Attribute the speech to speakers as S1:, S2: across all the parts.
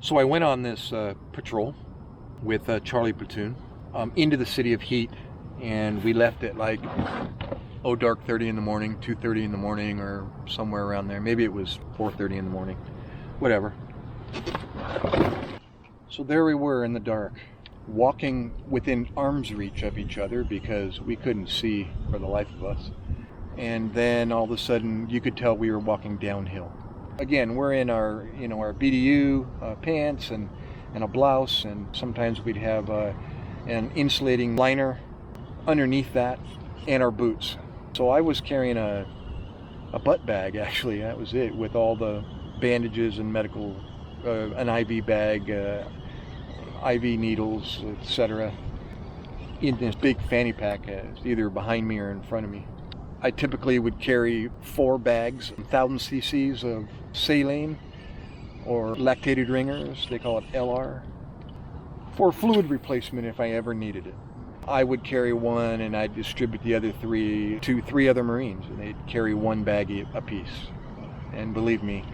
S1: So I went on this patrol with Charlie Platoon into the city of Heat, and we left at like dark 30 in the morning, 2:30 in the morning, or somewhere around there. Maybe it was 4:30 in the morning, whatever. So there we were in the dark, walking within arm's reach of each other because we couldn't see for the life of us. And then all of a sudden you could tell we were walking downhill. Again, we're in our, our BDU pants and a blouse, and sometimes we'd have an insulating liner underneath that, and our boots. So I was carrying a butt bag, actually, that was it, with all the bandages and medical, an IV bag, IV needles, etc. in this big fanny pack, either behind me or in front of me. I typically would carry 4 bags, 1,000 cc's of saline or lactated ringers, they call it LR, for fluid replacement if I ever needed it. I would carry 1 and I'd distribute the other 3 to 3 other Marines, and they'd carry 1 bag apiece. And believe me,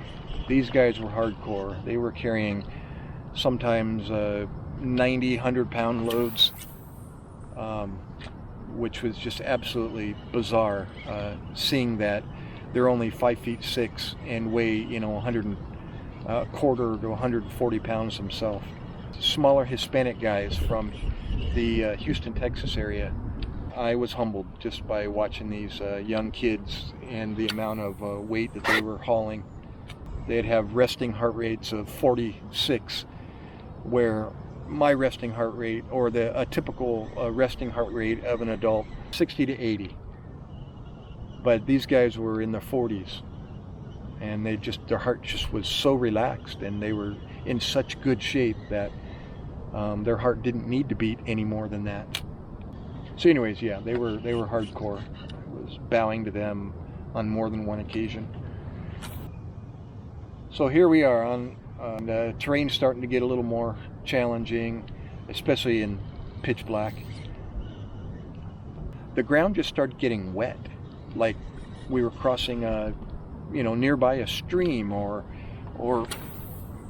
S1: these guys were hardcore. They were carrying sometimes 90, 100-pound loads, which was just absolutely bizarre, seeing that they're only 5'6" and weigh 100 quarter to 140 pounds themselves. Smaller Hispanic guys from the Houston, Texas area. I was humbled just by watching these young kids and the amount of weight that they were hauling. They'd have resting heart rates of 46, where my resting heart rate, or a typical resting heart rate of an adult, 60 to 80. But these guys were in their 40s, and their heart just was so relaxed, and they were in such good shape that their heart didn't need to beat any more than that. So anyways, yeah, they were hardcore. I was bowing to them on more than one occasion. So here we are on the terrain starting to get a little more challenging, especially in pitch black. The ground just started getting wet, like we were crossing nearby a stream, or were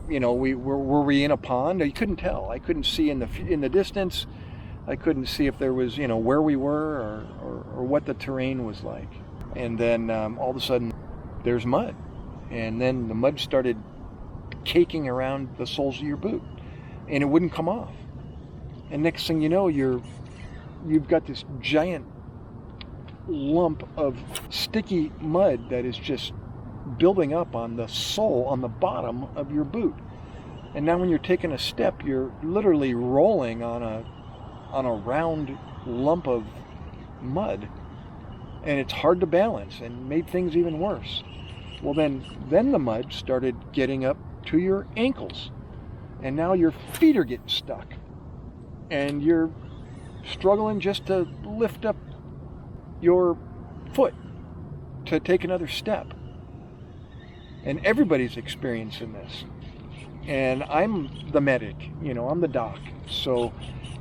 S1: we in a pond? You couldn't tell. I couldn't see in the distance. I couldn't see if there was where we were or what the terrain was like. And then all of a sudden there's mud, and then the mud started caking around the soles of your boot, and it wouldn't come off. And next thing you know, you've got this giant lump of sticky mud that is just building up on the sole, on the bottom of your boot. And now when you're taking a step, you're literally rolling on a round lump of mud, and it's hard to balance, and made things even worse. Well, then the mud started getting up to your ankles, and now your feet are getting stuck, and you're struggling just to lift up your foot to take another step. And everybody's experiencing this, and I'm the medic, I'm the doc, so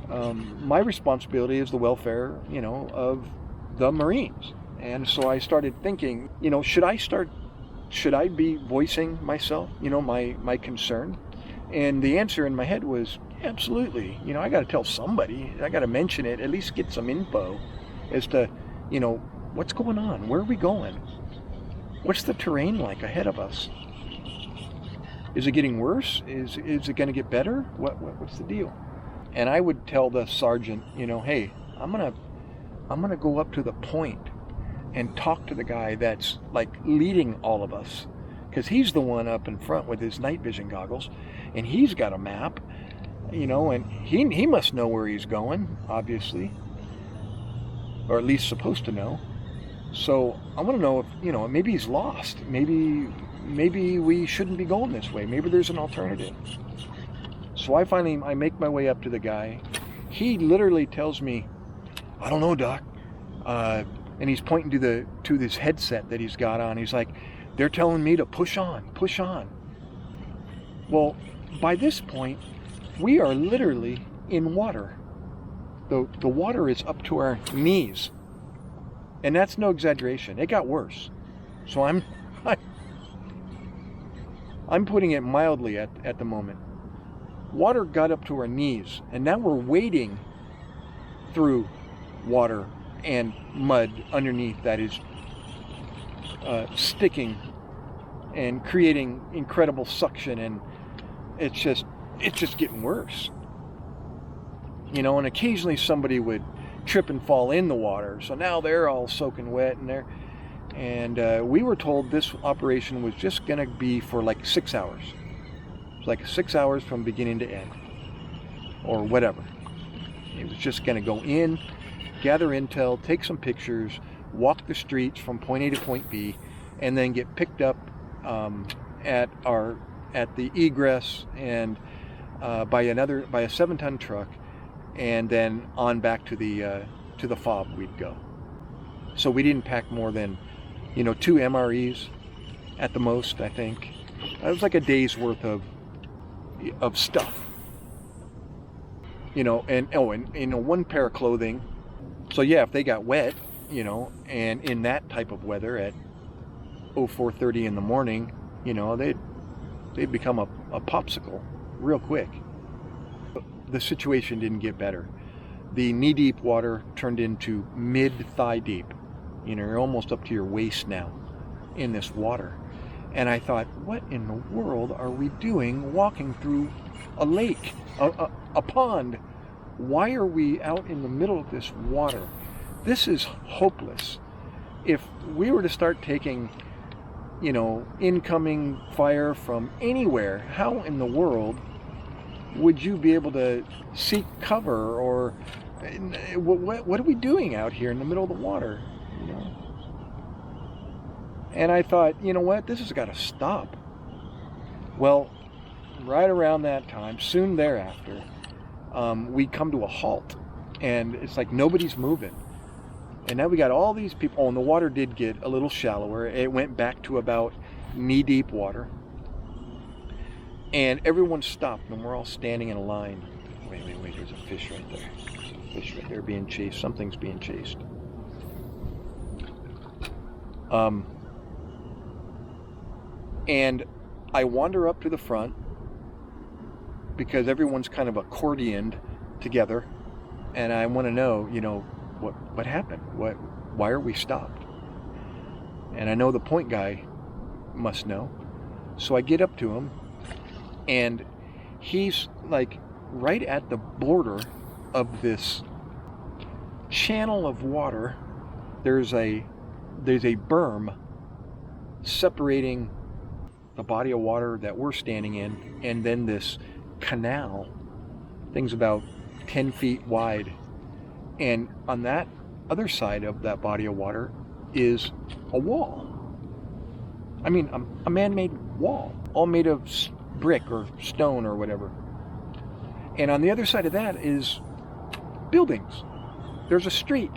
S1: my responsibility is the welfare of the Marines. And so I started thinking, should I be voicing myself, my concern? And the answer in my head was absolutely. I got to tell somebody. I got to mention it, at least get some info as to, what's going on? Where are we going? What's the terrain like ahead of us? Is it getting worse? Is it going to get better? What's the deal? And I would tell the sergeant, hey, I'm gonna go up to the point and talk to the guy that's like leading all of us, because he's the one up in front with his night vision goggles, and he's got a map, and he must know where he's going, obviously, or at least supposed to know. So I want to know if maybe he's lost, maybe we shouldn't be going this way, maybe there's an alternative. So I make my way up to the guy. He literally tells me, I don't know, Doc. And he's pointing to this headset that he's got on. He's like, they're telling me to push on. Well, by this point, we are literally in water. The water is up to our knees. And that's no exaggeration. It got worse. So I'm putting it mildly at the moment. water got up to our knees, and now we're wading through water and mud underneath that is sticking and creating incredible suction, and it's just getting worse. You know, and occasionally somebody would trip and fall in the water, so now they're all soaking wet in there. And we were told this operation was just going to be for like 6 hours. It's like 6 hours from beginning to end, or whatever. It was just going to go in, gather intel, take some pictures, walk the streets from point A to point B, and then get picked up at the egress and by a 7-ton truck, and then on back to the FOB we'd go. So we didn't pack more than 2 MREs at the most, I think. It was like a day's worth of stuff. And one pair of clothing. So yeah, if they got wet, and in that type of weather at 4:30 in the morning, they'd become a popsicle real quick. The situation didn't get better. The knee-deep water turned into mid-thigh deep. You're almost up to your waist now in this water. And I thought, what in the world are we doing walking through a lake, a pond? Why are we out in the middle of this water? This is hopeless. If we were to start taking, incoming fire from anywhere, how in the world would you be able to seek cover? Or what are we doing out here in the middle of the water? And I thought, you know what, this has got to stop. Well, right around that time, soon thereafter, we come to a halt, and it's like nobody's moving. And now we got all these people. Oh, and the water did get a little shallower. It went back to about knee-deep water. And everyone stopped, and we're all standing in a line. Wait, there's a fish right there. There's a fish right there being chased. Something's being chased. And I wander up to the front because everyone's kind of accordioned together, and I want to know, what happened? Why are we stopped? And I know the point guy must know. So I get up to him, and he's like right at the border of this channel of water. There's a berm separating the body of water that we're standing in, and then this canal. Thing's about 10 feet wide. And on that other side of that body of water is a wall. I mean, a man-made wall, all made of brick or stone or whatever. And on the other side of that is buildings. There's a street.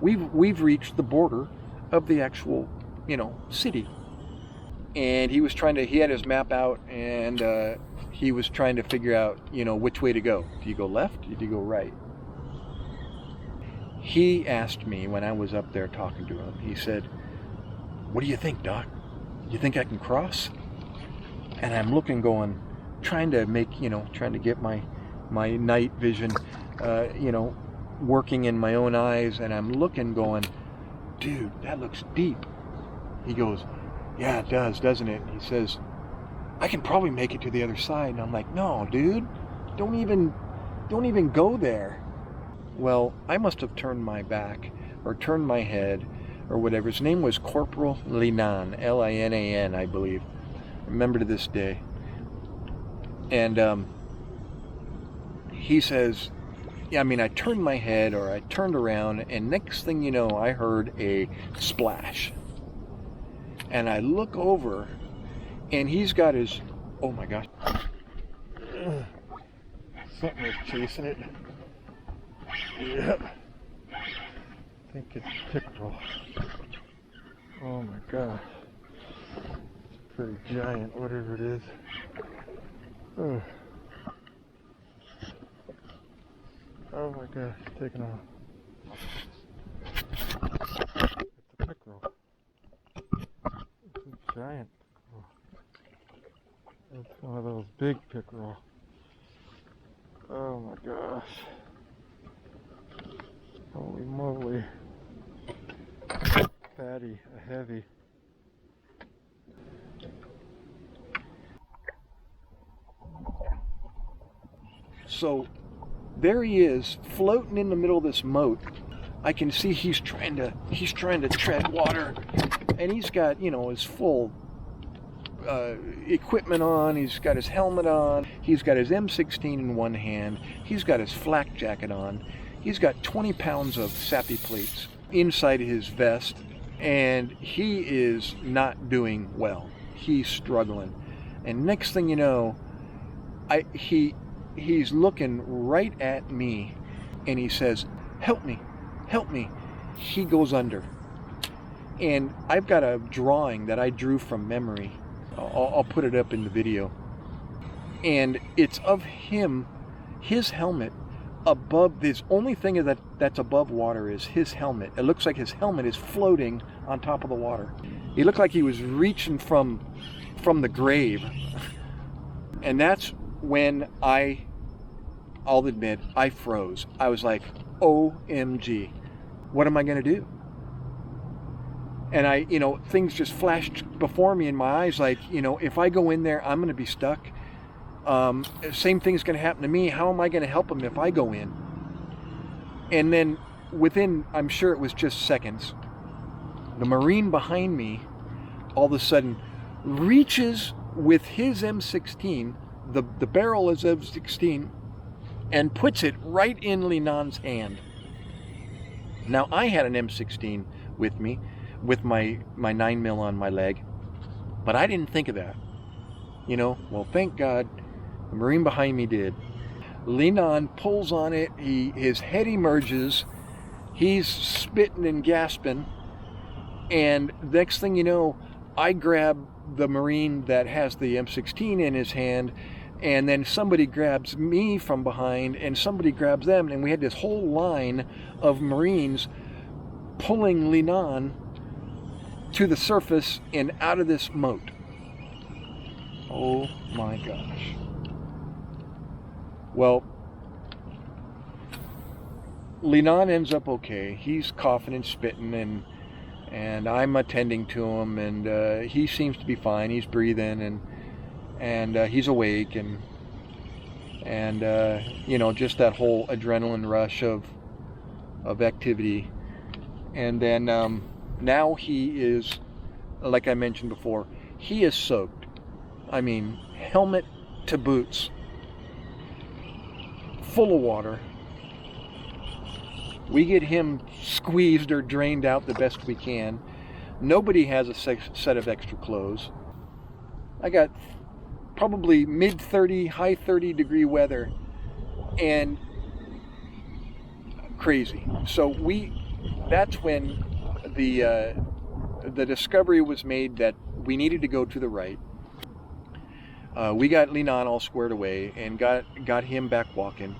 S1: We've reached the border of the actual, city. And he had his map out, and he was trying to figure out, which way to go. Do you go left? Do you go right? He asked me when I was up there talking to him, he said, "What do you think, Doc? You think I can cross?" And I'm looking, trying to get my night vision, working in my own eyes, and I'm looking going, "Dude, that looks deep." He goes, "Yeah, it does, doesn't it?" He says, "I can probably make it to the other side." And I'm like, "No, dude, don't even go there." Well, I must have turned my back or turned my head or whatever. His name was Corporal Linan, Linan, I believe. Remember to this day. And he says, I turned my head, or I turned around, and next thing you know, I heard a splash. And I look over, and he's got his, oh my gosh. Something is chasing it. Yep. I think it's pickerel. Oh my gosh. It's pretty giant, whatever it is. Oh, oh my gosh, it's taking off. It's a pickerel. It's a giant pickerel. It's one of those big pickerel. Oh my gosh. Holy moly. Fatty, a heavy. So there he is, floating in the middle of this moat. I can see he's trying to tread water, and he's got, you know, his full equipment on. He's got his helmet on. He's got his M16 in one hand. He's got his flak jacket on. He's got 20 pounds of sappy plates inside his vest, and he is not doing well. He's struggling, and next thing you know, he's looking right at me, and he says, "Help me, help me." He goes under, and I've got a drawing that I drew from memory. I'll put it up in the video, and it's of him, his helmet above. The only thing that's above water is his helmet. It looks like his helmet is floating on top of the water. He looked like he was reaching from the grave, and that's when I'll admit, I froze. I was like, OMG, what am I going to do? And things just flashed before me in my eyes, like, if I go in there, I'm going to be stuck. Same thing's going to happen to me. How am I going to help him if I go in? And then within, I'm sure it was just seconds, the Marine behind me all of a sudden reaches with his M16, the barrel is M16, and puts it right in Linan's hand. Now, I had an M16 with me, with my 9mm on my leg, but I didn't think of that. Well, thank God the Marine behind me did. Linan pulls on it, his head emerges, he's spitting and gasping, and next thing you know, I grab the Marine that has the M16 in his hand, and then somebody grabs me from behind, and somebody grabs them, and we had this whole line of Marines pulling Linan to the surface and out of this moat. Oh my gosh. Well, Linan ends up okay. He's coughing and spitting, and I'm attending to him, and he seems to be fine. He's breathing, and he's awake, and just that whole adrenaline rush of activity. And then now he is, like I mentioned before, he is soaked. I mean, helmet to boots, full of water. We get him squeezed or drained out the best we can. Nobody has a set of extra clothes. I got probably mid-30, high 30 degree weather, and crazy. So that's when the discovery was made that we needed to go to the right. We got Linan all squared away and got him back walking,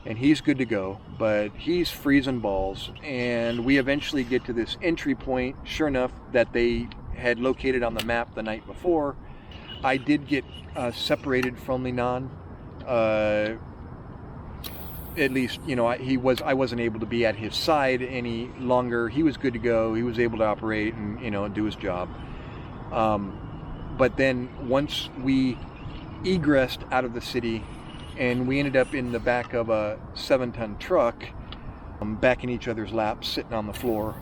S1: and he's good to go, but he's freezing balls. And we eventually get to this entry point, sure enough, that they had located on the map the night before. I did get separated from Linan. At least, I wasn't able to be at his side any longer. He was good to go. He was able to operate and do his job. But then once we egressed out of the city, and we ended up in the back of a 7-ton truck, back in each other's laps, sitting on the floor,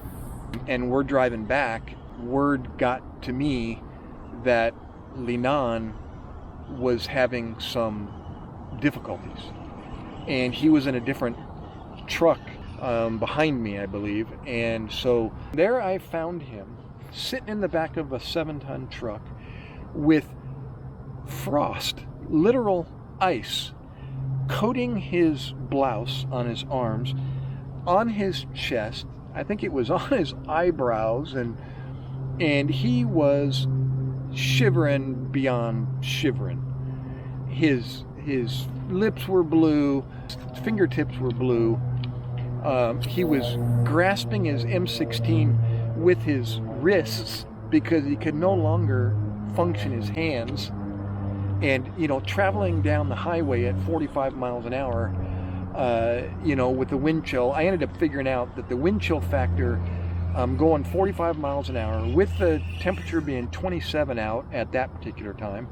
S1: and we're driving back, word got to me that Linan was having some difficulties, and he was in a different truck behind me, I believe. And so there I found him sitting in the back of a 7-ton truck with frost, literal ice, coating his blouse on his arms, on his chest. I think it was on his eyebrows, and he was shivering beyond shivering. His lips were blue, fingertips were blue. He was grasping his M16 with his wrists because he could no longer function his hands. And, you know, traveling down the highway at 45 miles an hour, you know, with the wind chill, I ended up figuring out that the wind chill factor, going 45 miles an hour with the temperature being 27 out at that particular time.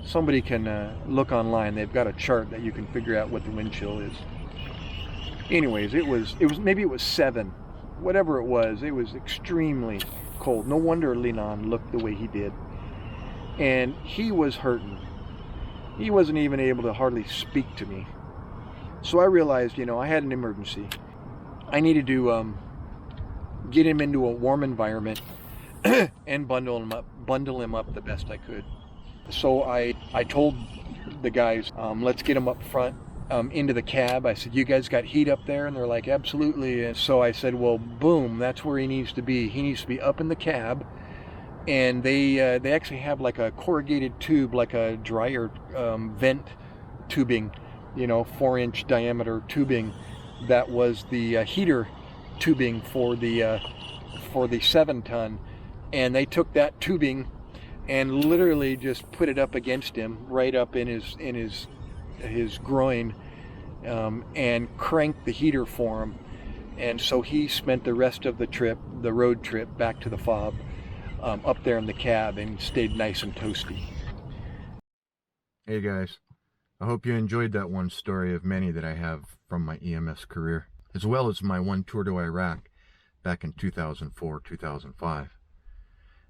S1: Somebody can look online. They've got a chart that you can figure out what the wind chill is. Anyways, maybe it was 7, whatever it was extremely cold. No wonder Linan looked the way he did. And he was hurting. He wasn't even able to hardly speak to me. So I realized, you know, I had an emergency. I needed to get him into a warm environment and bundle him up the best I could. So I told the guys, let's get him up front into the cab. I said, you guys got heat up there? And they're like, absolutely. And so I said, well, boom, that's where he needs to be. He needs to be up in the cab. And they actually have like a corrugated tube, like a dryer vent tubing, you know, 4-inch diameter tubing. That was the heater tubing for the 7-ton. And they took that tubing and literally just put it up against him, right up in his groin, and cranked the heater for him. And so he spent the rest of the road trip back to the FOB, up there in the cab, and stayed nice and toasty. Hey guys, I hope you enjoyed that one story of many that I have from my EMS career, as well as my one tour to Iraq back in 2004-2005.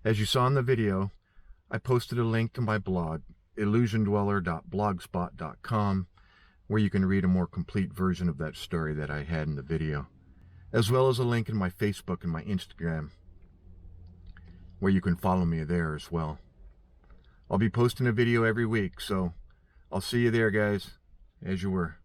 S1: As you saw in the video, I posted a link to my blog, illusiondweller.blogspot.com, where you can read a more complete version of that story that I had in the video, as well as a link in my Facebook and my Instagram, where you can follow me there as well. I'll be posting a video every week, so I'll see you there, guys, as you were.